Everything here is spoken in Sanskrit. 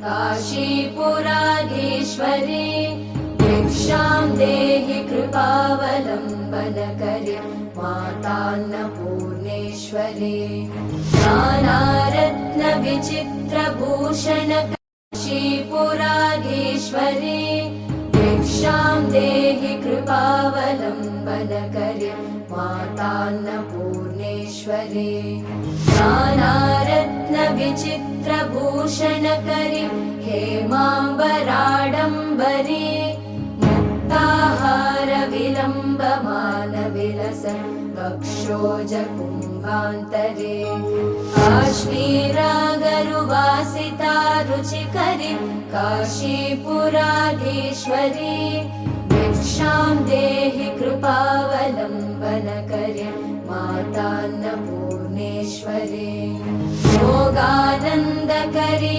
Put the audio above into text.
काशीपुराधीश्वरी भिक्षां देहि कृपावलम्बनकरी मातान्नपूर्णेश्वरी नानारत्नविचित्रभूषण काशीपुराधीश्वरी भिक्षां देहि कृपावलम्बनकरी मातान्नपूर्णेश्वरी नानारत्नविचित्रभूषणकरी हेमाम्बराडम्बरी मुक्ताहारविलम्बमानविलसन् वक्षोजकुम्भान्तरे काश्मीरागरुवासिता रुचिकरी काशीपुराधीश्वरी भिक्षां देहि कृपावलम्बनकरी मातान्नपूर्णेश्वरी योगानन्दकरी